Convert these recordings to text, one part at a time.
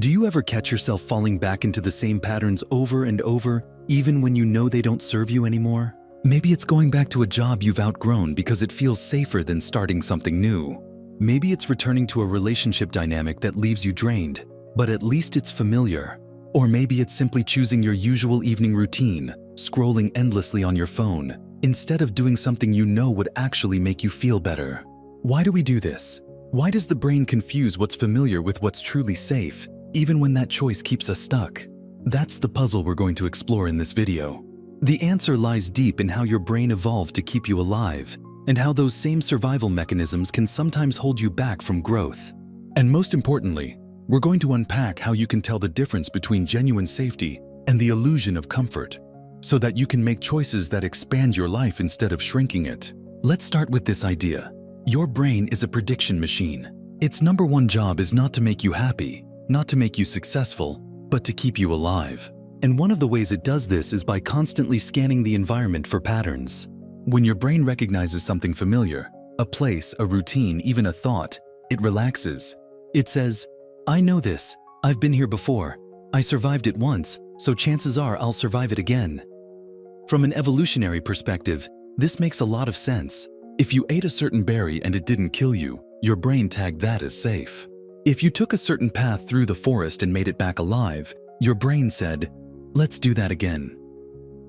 Do you ever catch yourself falling back into the same patterns over and over, even when you know they don't serve you anymore? Maybe it's going back to a job you've outgrown because it feels safer than starting something new. Maybe it's returning to a relationship dynamic that leaves you drained, but at least it's familiar. Or maybe it's simply choosing your usual evening routine, scrolling endlessly on your phone, instead of doing something you know would actually make you feel better. Why do we do this? Why does the brain confuse what's familiar with what's truly safe, even when that choice keeps us stuck? That's the puzzle we're going to explore in this video. The answer lies deep in how your brain evolved to keep you alive, and how those same survival mechanisms can sometimes hold you back from growth. And most importantly, we're going to unpack how you can tell the difference between genuine safety and the illusion of comfort, so that you can make choices that expand your life instead of shrinking it. Let's start with this idea. Your brain is a prediction machine. Its number one job is not to make you happy, not to make you successful, but to keep you alive. And one of the ways it does this is by constantly scanning the environment for patterns. When your brain recognizes something familiar, a place, a routine, even a thought, it relaxes. It says, I know this, I've been here before, I survived it once, so chances are I'll survive it again. From an evolutionary perspective, this makes a lot of sense. If you ate a certain berry and it didn't kill you, your brain tagged that as safe. If you took a certain path through the forest and made it back alive, your brain said, let's do that again.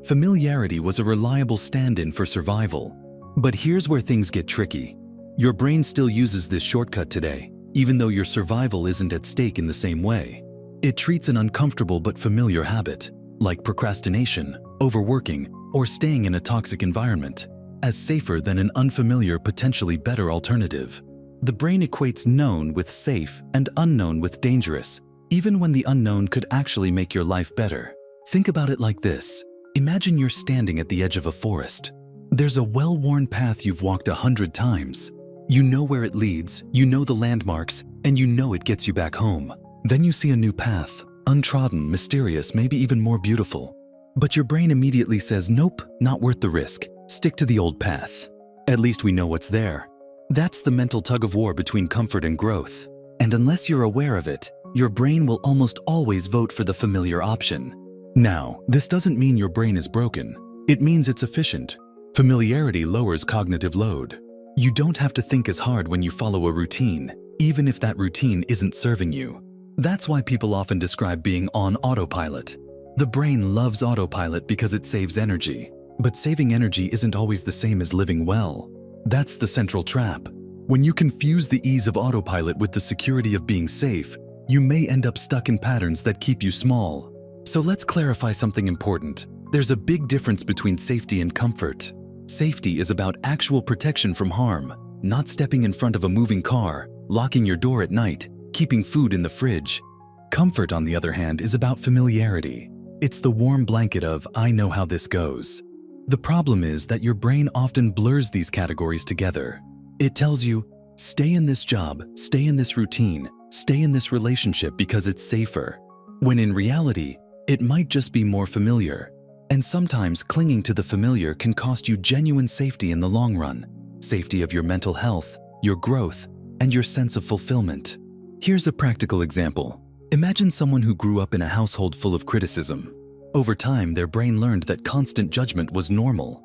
Familiarity was a reliable stand-in for survival. But here's where things get tricky. Your brain still uses this shortcut today, even though your survival isn't at stake in the same way. It treats an uncomfortable but familiar habit, like procrastination, overworking, or staying in a toxic environment, as safer than an unfamiliar, potentially better alternative. The brain equates known with safe and unknown with dangerous, even when the unknown could actually make your life better. Think about it like this. Imagine you're standing at the edge of a forest. There's a well-worn path you've walked 100 times. You know where it leads, you know the landmarks, and you know it gets you back home. Then you see a new path, untrodden, mysterious, maybe even more beautiful. But your brain immediately says, nope, not worth the risk. Stick to the old path. At least we know what's there. That's the mental tug-of-war between comfort and growth. And unless you're aware of it, your brain will almost always vote for the familiar option. Now, this doesn't mean your brain is broken. It means it's efficient. Familiarity lowers cognitive load. You don't have to think as hard when you follow a routine, even if that routine isn't serving you. That's why people often describe being on autopilot. The brain loves autopilot because it saves energy. But saving energy isn't always the same as living well. That's the central trap. When you confuse the ease of autopilot with the security of being safe, you may end up stuck in patterns that keep you small. So let's clarify something important. There's a big difference between safety and comfort. Safety is about actual protection from harm, not stepping in front of a moving car, locking your door at night, keeping food in the fridge. Comfort, on the other hand, is about familiarity. It's the warm blanket of, I know how this goes. The problem is that your brain often blurs these categories together. It tells you, stay in this job, stay in this routine, stay in this relationship because it's safer. When in reality, it might just be more familiar. And sometimes clinging to the familiar can cost you genuine safety in the long run. Safety of your mental health, your growth, and your sense of fulfillment. Here's a practical example. Imagine someone who grew up in a household full of criticism. Over time, their brain learned that constant judgment was normal.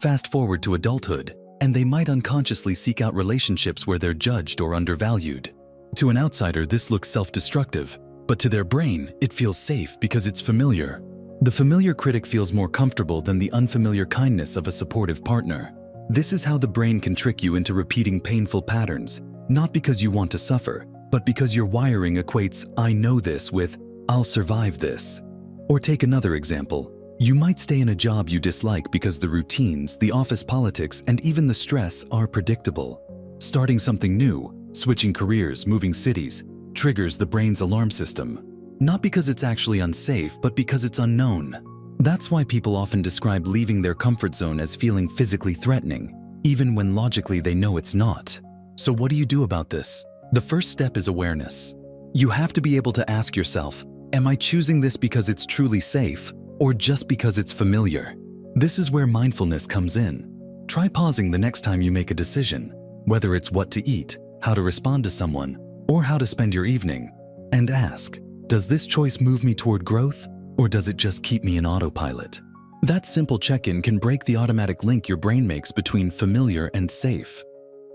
Fast forward to adulthood, and they might unconsciously seek out relationships where they're judged or undervalued. To an outsider, this looks self-destructive, but to their brain, it feels safe because it's familiar. The familiar critic feels more comfortable than the unfamiliar kindness of a supportive partner. This is how the brain can trick you into repeating painful patterns, not because you want to suffer, but because your wiring equates "I know this" with "I'll survive this." Or take another example. You might stay in a job you dislike because the routines, the office politics, and even the stress are predictable. Starting something new, switching careers, moving cities, triggers the brain's alarm system. Not because it's actually unsafe, but because it's unknown. That's why people often describe leaving their comfort zone as feeling physically threatening, even when logically they know it's not. So what do you do about this? The first step is awareness. You have to be able to ask yourself, am I choosing this because it's truly safe, or just because it's familiar? This is where mindfulness comes in. Try pausing the next time you make a decision, whether it's what to eat, how to respond to someone, or how to spend your evening, and ask, Does this choice move me toward growth, or does it just keep me in autopilot? That simple check-in can break the automatic link your brain makes between familiar and safe.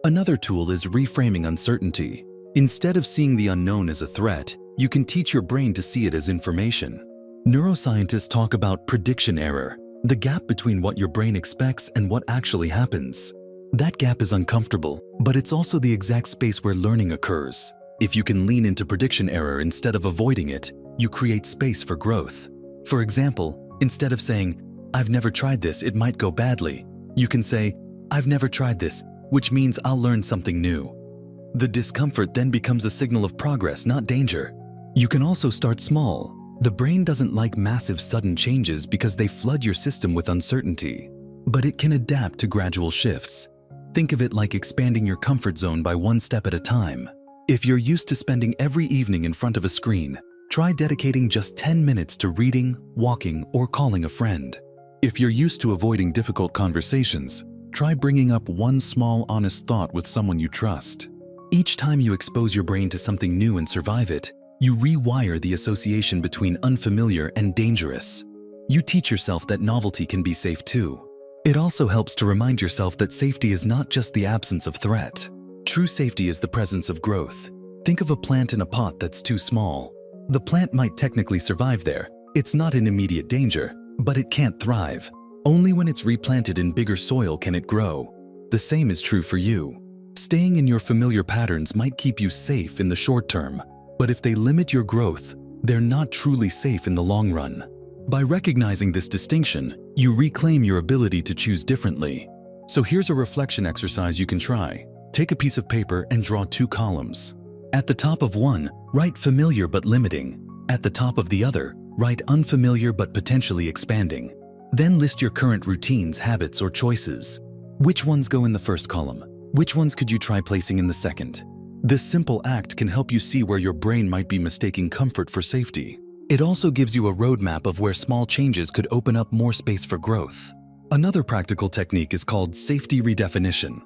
Another tool is reframing uncertainty. Instead of seeing the unknown as a threat, you can teach your brain to see it as information. Neuroscientists talk about prediction error, the gap between what your brain expects and what actually happens. That gap is uncomfortable, but it's also the exact space where learning occurs. If you can lean into prediction error instead of avoiding it, you create space for growth. For example, instead of saying, "I've never tried this, it might go badly," you can say, "I've never tried this, which means I'll learn something new." The discomfort then becomes a signal of progress, not danger. You can also start small. The brain doesn't like massive sudden changes because they flood your system with uncertainty. But it can adapt to gradual shifts. Think of it like expanding your comfort zone by one step at a time. If you're used to spending every evening in front of a screen, try dedicating just 10 minutes to reading, walking, or calling a friend. If you're used to avoiding difficult conversations, try bringing up one small, honest thought with someone you trust. Each time you expose your brain to something new and survive it, you rewire the association between unfamiliar and dangerous. You teach yourself that novelty can be safe too. It also helps to remind yourself that safety is not just the absence of threat. True safety is the presence of growth. Think of a plant in a pot that's too small. The plant might technically survive there. It's not in immediate danger, but it can't thrive. Only when it's replanted in bigger soil can it grow. The same is true for you. Staying in your familiar patterns might keep you safe in the short term, but if they limit your growth, they're not truly safe in the long run. By recognizing this distinction, you reclaim your ability to choose differently. So here's a reflection exercise you can try. Take a piece of paper and draw two columns. At the top of one, write familiar but limiting. At the top of the other, write unfamiliar but potentially expanding. Then list your current routines, habits, or choices. Which ones go in the first column? Which ones could you try placing in the second? This simple act can help you see where your brain might be mistaking comfort for safety. It also gives you a roadmap of where small changes could open up more space for growth. Another practical technique is called safety redefinition.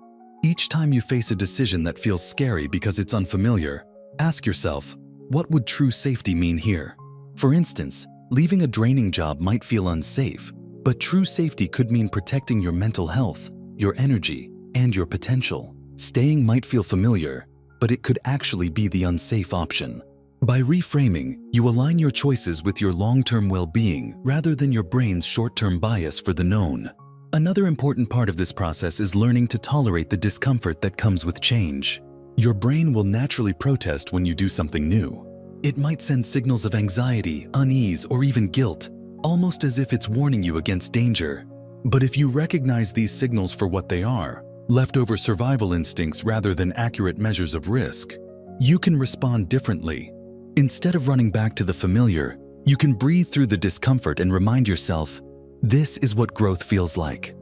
Each time you face a decision that feels scary because it's unfamiliar, ask yourself, what would true safety mean here? For instance, leaving a draining job might feel unsafe, but true safety could mean protecting your mental health, your energy, and your potential. Staying might feel familiar, but it could actually be the unsafe option. By reframing, you align your choices with your long-term well-being rather than your brain's short-term bias for the known. Another important part of this process is learning to tolerate the discomfort that comes with change. Your brain will naturally protest when you do something new. It might send signals of anxiety, unease, or even guilt, almost as if it's warning you against danger. But if you recognize these signals for what they are, leftover survival instincts rather than accurate measures of risk, you can respond differently. Instead of running back to the familiar, you can breathe through the discomfort and remind yourself, this is what growth feels like.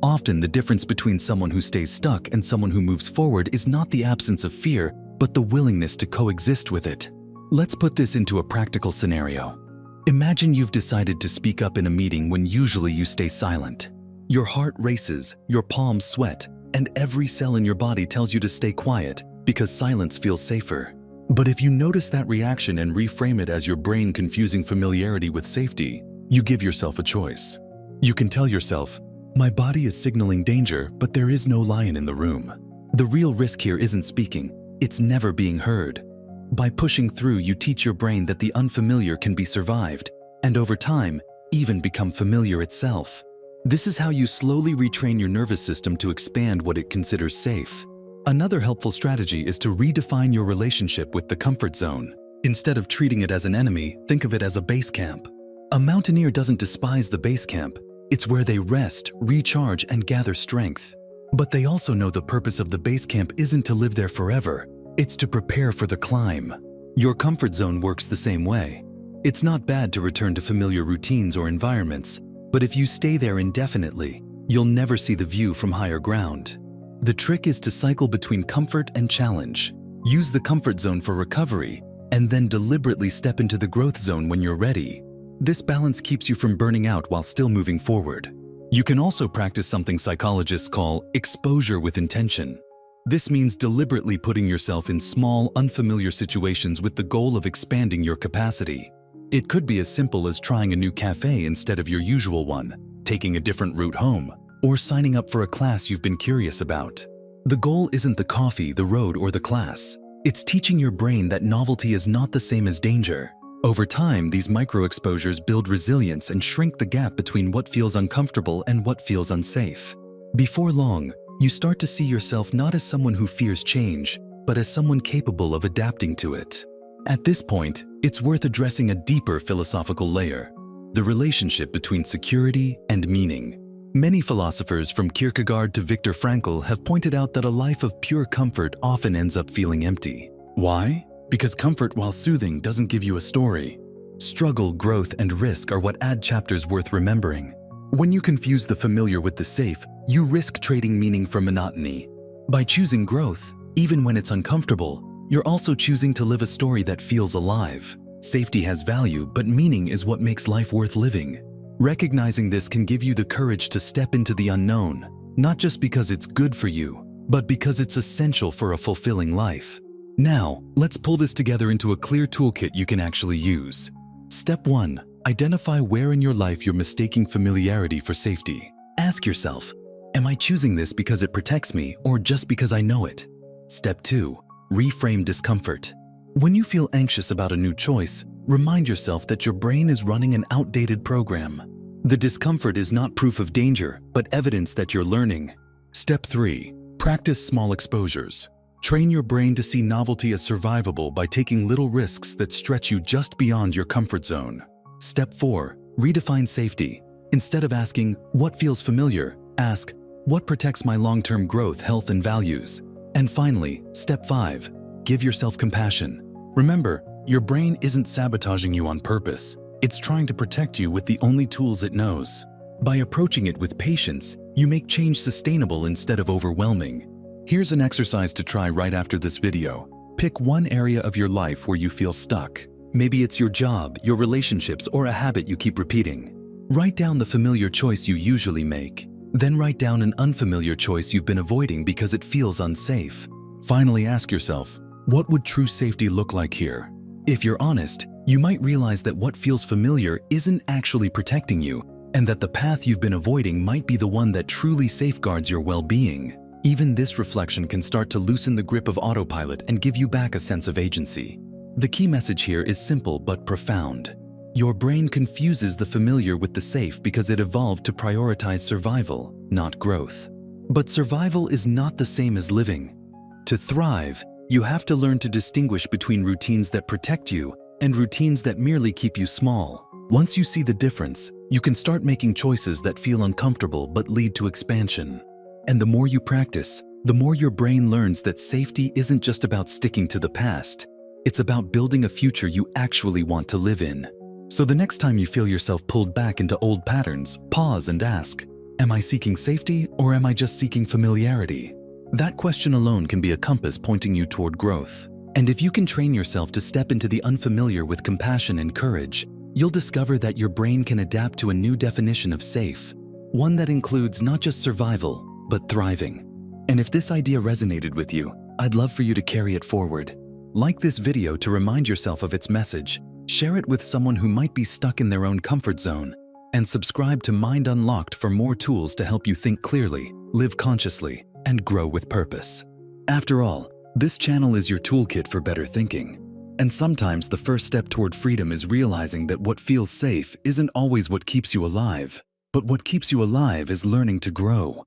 Often, the difference between someone who stays stuck and someone who moves forward is not the absence of fear, but the willingness to coexist with it. Let's put this into a practical scenario. Imagine you've decided to speak up in a meeting when usually you stay silent. Your heart races, your palms sweat, and every cell in your body tells you to stay quiet because silence feels safer. But if you notice that reaction and reframe it as your brain confusing familiarity with safety, you give yourself a choice. You can tell yourself, my body is signaling danger, but there is no lion in the room. The real risk here isn't speaking, it's never being heard. By pushing through, you teach your brain that the unfamiliar can be survived, and over time, even become familiar itself. This is how you slowly retrain your nervous system to expand what it considers safe. Another helpful strategy is to redefine your relationship with the comfort zone. Instead of treating it as an enemy, think of it as a base camp. A mountaineer doesn't despise the base camp. It's where they rest, recharge, and gather strength. But they also know the purpose of the base camp isn't to live there forever. It's to prepare for the climb. Your comfort zone works the same way. It's not bad to return to familiar routines or environments, but if you stay there indefinitely, you'll never see the view from higher ground. The trick is to cycle between comfort and challenge. Use the comfort zone for recovery, and then deliberately step into the growth zone when you're ready. This balance keeps you from burning out while still moving forward. You can also practice something psychologists call exposure with intention. This means deliberately putting yourself in small, unfamiliar situations with the goal of expanding your capacity. It could be as simple as trying a new cafe instead of your usual one, taking a different route home, or signing up for a class you've been curious about. The goal isn't the coffee, the road, or the class. It's teaching your brain that novelty is not the same as danger. Over time, these micro-exposures build resilience and shrink the gap between what feels uncomfortable and what feels unsafe. Before long, you start to see yourself not as someone who fears change, but as someone capable of adapting to it. At this point, it's worth addressing a deeper philosophical layer: the relationship between security and meaning. Many philosophers, from Kierkegaard to Viktor Frankl, have pointed out that a life of pure comfort often ends up feeling empty. Why? Because comfort, while soothing, doesn't give you a story. Struggle, growth, and risk are what add chapters worth remembering. When you confuse the familiar with the safe, you risk trading meaning for monotony. By choosing growth, even when it's uncomfortable, you're also choosing to live a story that feels alive. Safety has value, but meaning is what makes life worth living. Recognizing this can give you the courage to step into the unknown, not just because it's good for you, but because it's essential for a fulfilling life. Now, let's pull this together into a clear toolkit you can actually use. Step 1. Identify where in your life you're mistaking familiarity for safety. Ask yourself, am I choosing this because it protects me or just because I know it? Step 2. Reframe discomfort. When you feel anxious about a new choice, remind yourself that your brain is running an outdated program. The discomfort is not proof of danger, but evidence that you're learning. Step 3. Practice small exposures. Train your brain to see novelty as survivable by taking little risks that stretch you just beyond your comfort zone. Step 4. Redefine safety. Instead of asking, what feels familiar, ask, what protects my long-term growth, health, and values? And finally, Step 5. Give yourself compassion. Remember, your brain isn't sabotaging you on purpose. It's trying to protect you with the only tools it knows. By approaching it with patience, you make change sustainable instead of overwhelming. Here's an exercise to try right after this video. Pick one area of your life where you feel stuck. Maybe it's your job, your relationships, or a habit you keep repeating. Write down the familiar choice you usually make. Then write down an unfamiliar choice you've been avoiding because it feels unsafe. Finally, ask yourself, what would true safety look like here? If you're honest, you might realize that what feels familiar isn't actually protecting you, and that the path you've been avoiding might be the one that truly safeguards your well-being. Even this reflection can start to loosen the grip of autopilot and give you back a sense of agency. The key message here is simple but profound. Your brain confuses the familiar with the safe because it evolved to prioritize survival, not growth. But survival is not the same as living. To thrive, you have to learn to distinguish between routines that protect you and routines that merely keep you small. Once you see the difference, you can start making choices that feel uncomfortable but lead to expansion. And the more you practice, the more your brain learns that safety isn't just about sticking to the past. It's about building a future you actually want to live in. So the next time you feel yourself pulled back into old patterns, pause and ask, am I seeking safety or am I just seeking familiarity? That question alone can be a compass pointing you toward growth. And if you can train yourself to step into the unfamiliar with compassion and courage, you'll discover that your brain can adapt to a new definition of safe, one that includes not just survival, but thriving. And if this idea resonated with you, I'd love for you to carry it forward. Like this video to remind yourself of its message, share it with someone who might be stuck in their own comfort zone, and subscribe to Mind Unlocked for more tools to help you think clearly, live consciously, and grow with purpose. After all, this channel is your toolkit for better thinking. And sometimes the first step toward freedom is realizing that what feels safe isn't always what keeps you alive, but what keeps you alive is learning to grow.